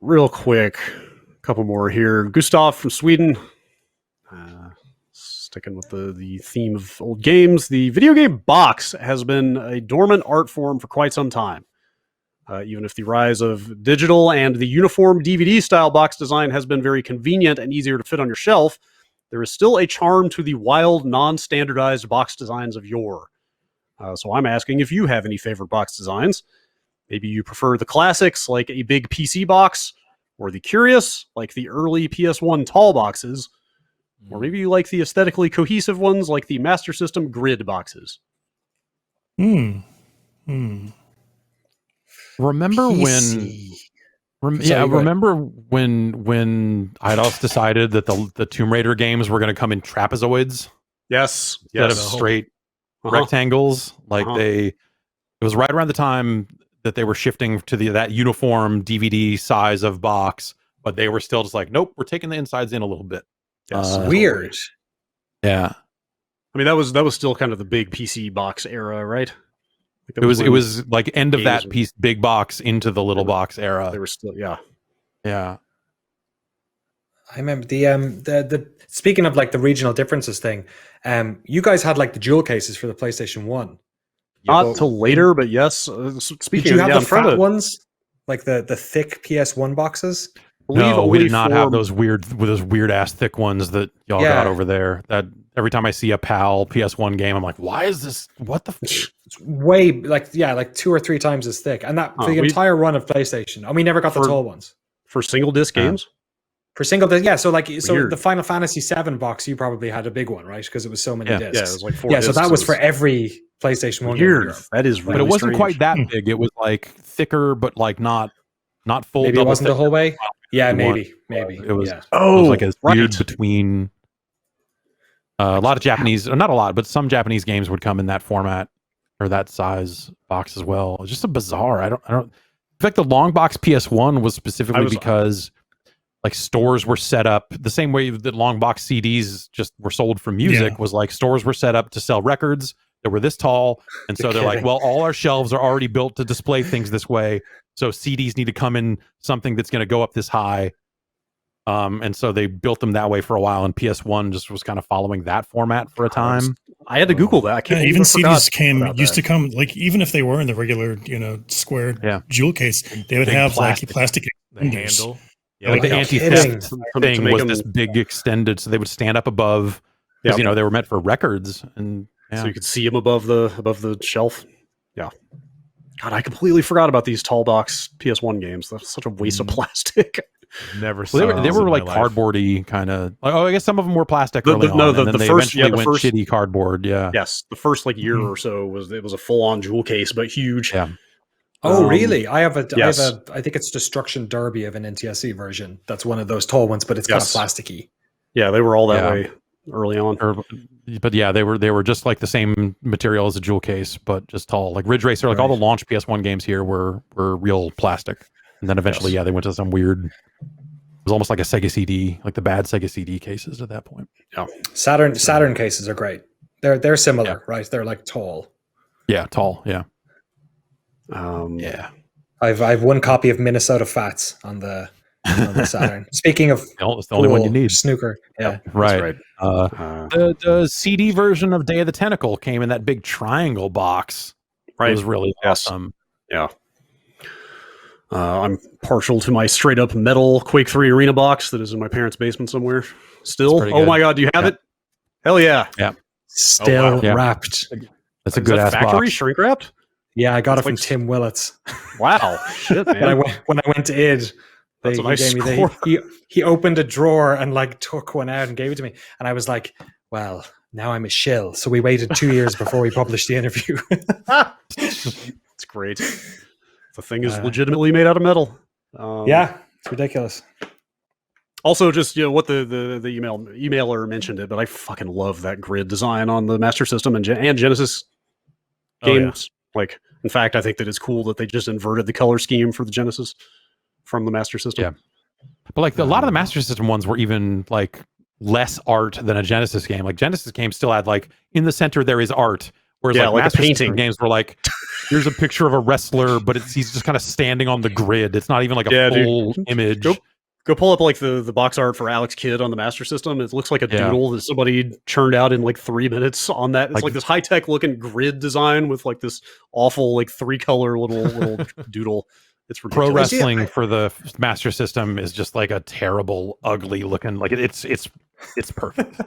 real quick, a couple more here. Gustav from Sweden. Sticking with the theme of old games, the video game box has been a dormant art form for quite some time. Even if the rise of digital and the uniform DVD-style box design has been very convenient and easier to fit on your shelf, there is still a charm to the wild, non-standardized box designs of yore. So I'm asking if you have any favorite box designs. Maybe you prefer the classics, like a big PC box, or the curious, like the early PS1 tall boxes, or maybe you like the aesthetically cohesive ones, like the Master System grid boxes. Remember PC. remember when Eidos decided that the Tomb Raider games were going to come in trapezoids Yes. instead of straight rectangles? Like it was right around the time that they were shifting to that uniform DVD size of box, but they were still just like, nope, we're taking the insides in a little bit. Yes. Weird. Yeah. I mean, that was still kind of the big PC box era, right? Like It was like end of that piece, big box into the little box era. They were still, yeah. Yeah. I remember the speaking of like the regional differences thing, you guys had like the jewel cases for the PlayStation 1. Not till later, but yes. Speaking Did you have of, the fat ones? Like the thick PS1 boxes? No, we did not have those weird ass thick ones that y'all got over there. That every time I see a PAL PS1 game, I'm like, why is this? What the? It's way like 2 or 3 times as thick, and that for the entire run of PlayStation. And we never got the tall ones for single disc games. For single disc, yeah. So the Final Fantasy VII box, you probably had a big one, right? Because it was so many discs. Yeah, it was like 4 discs. So that was for every PlayStation 1 game. That is really but it wasn't strange. quite that big. It was like thicker, but like not full. Maybe it wasn't the whole way. Yeah, maybe. It was. Yeah. It was like a weird between. A lot of Japanese, not a lot, but some Japanese games would come in that format or that size box as well. It's just a bizarre. I don't. In fact, the long box PS1 was specifically because like stores were set up the same way that long box CDs just were sold for music. Was like stores were set up to sell records that were this tall, and so they're like, well, all our shelves are already built to display things this way, so CDs need to come in something that's going to go up this high. And so they built them that way for a while, and PS1 just was kind of following that format for a time. I had to Google that. I can't even CDs used to come, like, even if they were in the regular, squared jewel case, they would have plastic, like plastic handle. Yeah, like the anti-theft thing was this big extended, so they would stand up above because they were meant for records, and so you could see them above the shelf. Yeah. God, I completely forgot about these tall box PS1 games. That's such a waste of plastic. Never saw they were like cardboardy kind of. I guess some of them were plastic early on, and then they eventually went shitty cardboard. Yeah. Yes, the first year or so was a full on jewel case, but huge. Yeah. Oh, really? I have I think it's Destruction Derby of an NTSC version. That's one of those tall ones, but it's kind of plasticky. Yeah, they were all that way early on. But yeah, they were just like the same material as a jewel case, but just tall. Like Ridge Racer, like all the launch PS1 games here were real plastic. And then eventually, they went to some weird. It was almost like a Sega CD, like the bad Sega CD cases at that point. Yeah, Saturn cases are great. They're similar, right? They're like tall. Yeah, tall. Yeah. I've one copy of Minnesota Fats on the Saturn. Speaking of, it's the only one you need. Snooker. Yeah, right. The CD version of Day of the Tentacle came in that big triangle box. Right, it was really awesome. Yeah. I'm partial to my straight up metal Quake 3 Arena box that is in my parents' basement somewhere. Still, my god, do you have it? Hell yeah! Yeah, still wrapped. That's a good ass factory box. shrink wrapped. Yeah, I got it from Tim Willits. Wow, shit, man! when I went to ID, he opened a drawer and like took one out and gave it to me, and I was like, well. Now I'm a shill. So we waited 2 years before we published the interview. It's great. The thing is legitimately made out of metal. Yeah, it's ridiculous. Also, just what the emailer mentioned it, but I fucking love that grid design on the Master System and Genesis games. Like, in fact, I think that it's cool that they just inverted the color scheme for the Genesis from the Master System. Yeah, but like a lot of the Master System ones were even like less art than a Genesis game. Like Genesis games still had like in the center there is art, Whereas Yeah, like a Master System painting. games were like, here's a picture of a wrestler, but he's just kind of standing on the grid. It's not even like a full image. Go pull up like the box art for Alex Kidd on the Master System. It looks like a doodle that somebody churned out in like 3 minutes on that. It's like this high tech looking grid design with like this awful like 3-color little doodle. It's ridiculous. Pro wrestling for the Master System is just like a terrible, ugly looking. Like it's perfect.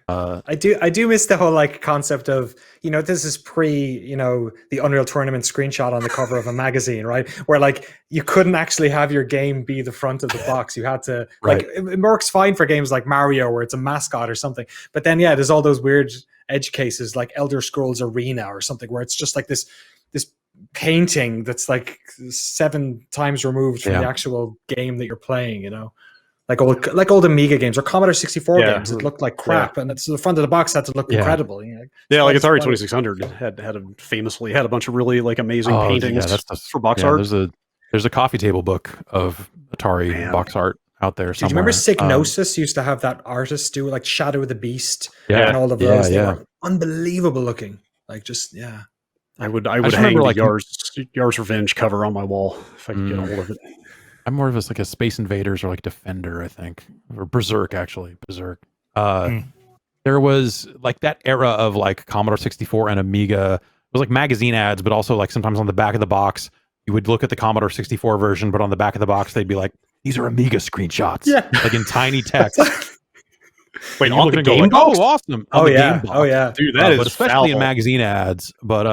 I do miss the whole like concept of, this is pre, the Unreal Tournament screenshot on the cover of a magazine, right? Where like you couldn't actually have your game be the front of the box. You had to like it works fine for games like Mario where it's a mascot or something. But then there's all those weird edge cases like Elder Scrolls Arena or something where it's just like this painting that's like 7 times removed from the actual game that you're playing, like old Amiga games or Commodore 64 games. It looked like crap, and so the front of the box had to look incredible. Like Atari 2600 had famously had a bunch of really like amazing paintings for box art. There's a coffee table book of Atari box art out there. Do you remember Psygnosis used to have that artist do like Shadow of the Beast and all of those? They were unbelievable looking. Like I would hang the Yars Revenge cover on my wall if I could get a hold of it. I'm more of like a Space Invaders or like Defender, I think, or Berserk actually. Berserk. There was like that era of like Commodore 64 and Amiga. It was like magazine ads, but also like sometimes on the back of the box, you would look at the Commodore 64 version, but on the back of the box, they'd be like, "These are Amiga screenshots," like in tiny text. Wait, on the game box? Oh, awesome! Game box. Dude, that is but especially foul. in magazine ads. But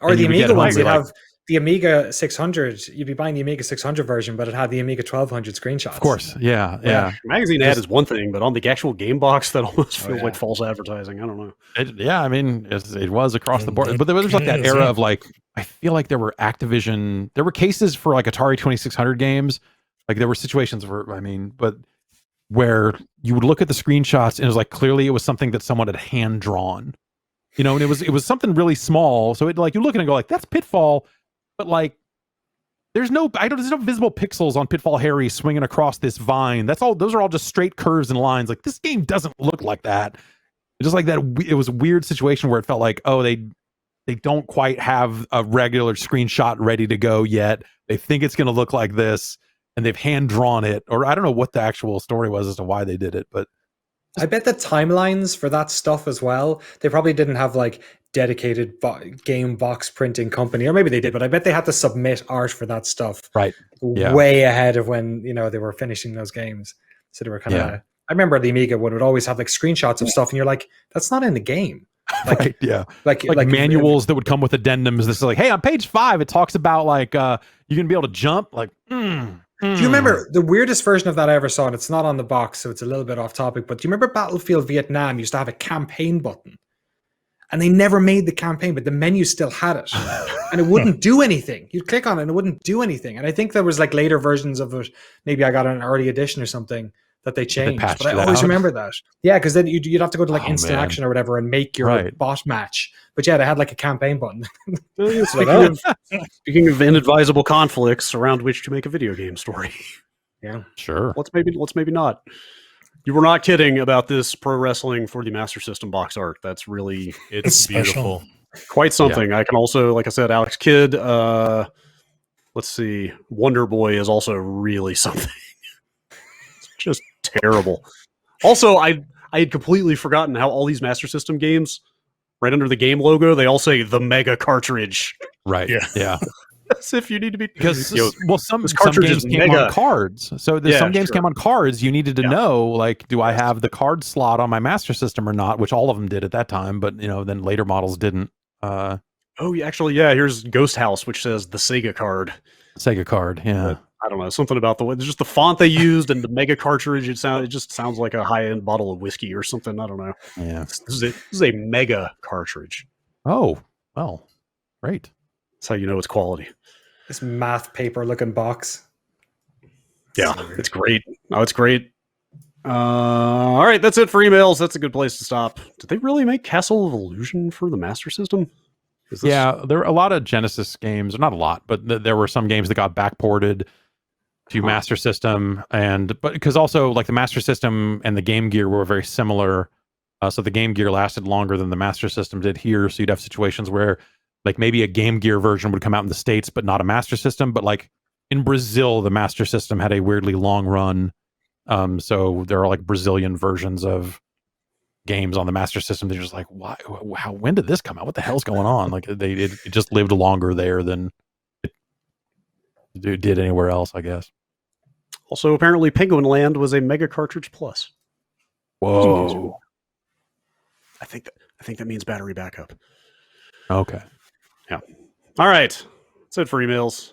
or the Amiga ones, you'd have the Amiga 600. You'd be buying the Amiga 600 version, but it had the Amiga 1200 screenshots. Of course, yeah. Magazine ad is one thing, but on the actual game box, that almost feels like false advertising. I don't know. I mean, it was across the board, but there was like that era of like, I feel like there were Activision. There were cases for like Atari 2600 games. Like there were situations where you would look at the screenshots and it was like clearly it was something that someone had hand drawn, and it was something really small. So it like you look at it and go like, that's Pitfall, but like there's no visible pixels on Pitfall Harry swinging across this vine. Those are all just straight curves and lines. Like this game doesn't look like that. It's just like that. It was a weird situation where it felt like, oh, they don't quite have a regular screenshot ready to go yet. They think it's going to look like this, and they've hand drawn it, or I don't know what the actual story was as to why they did it, but I bet the timelines for that stuff as well, they probably didn't have like dedicated game box printing company, or maybe they did, but I bet they had to submit art for that stuff way ahead of when they were finishing those games. So they were kind of I remember the Amiga would always have like screenshots of stuff and you're like, that's not in the game. Like, like manuals that would come with addendums. This is like, hey, on page 5 it talks about like you're gonna be able to jump. Like do you remember the weirdest version of that I ever saw? And it's not on the box, so it's a little bit off topic, but do you remember Battlefield Vietnam used to have a campaign button? And they never made the campaign, but the menu still had it. And it wouldn't do anything. You'd click on it and it wouldn't do anything. And I think there was like later versions of it. Maybe I got an early edition or something that they changed. But I always remember that. Yeah, because then you'd have to go to like instant action or whatever and make your bot match. But yeah, they had like a campaign button. Speaking of inadvisable conflicts around which to make a video game story. Yeah, sure. Let's maybe not. You were not kidding about this pro wrestling for the Master System box art. That's really it's beautiful. Quite something. Yeah. I can also, like I said, Alex Kidd. Let's see, Wonder Boy is also really something. It's just terrible. Also, I had completely forgotten how all these Master System games, right under the game logo, they all say the Mega Cartridge. Right. Yeah. As if you need to be, because some games came on cards. So some games came on cards. You needed to know, like, do I have the card slot on my Master System or not? Which all of them did at that time, but then later models didn't. Here's Ghost House, which says the Sega card. Sega card, yeah. But I don't know, something about just the font they used and the Mega Cartridge. It just sounds like a high end bottle of whiskey or something. I don't know. Yeah, this is a Mega Cartridge. Oh, well, great. That's how you know it's quality. This math paper looking box. Yeah, it's great. Oh, it's great. All right, that's it for emails. That's a good place to stop. Did they really make Castle of Illusion for the Master System? Yeah, there were a lot of Genesis games. Not a lot, but there were some games that got backported to Master System, but because also like the Master System and the Game Gear were very similar. So the Game Gear lasted longer than the Master System did here. So you'd have situations where like maybe a Game Gear version would come out in the States, but not a Master System. But like in Brazil, the Master System had a weirdly long run. So there are like Brazilian versions of games on the Master System. They're just like, why? How? When did this come out? What the hell's going on? Like it just lived longer there than it did anywhere else, I guess. Also, apparently, Penguin Land was a Mega Cartridge Plus. Whoa. I think that means battery backup. Okay. Yeah. All right. That's it for emails.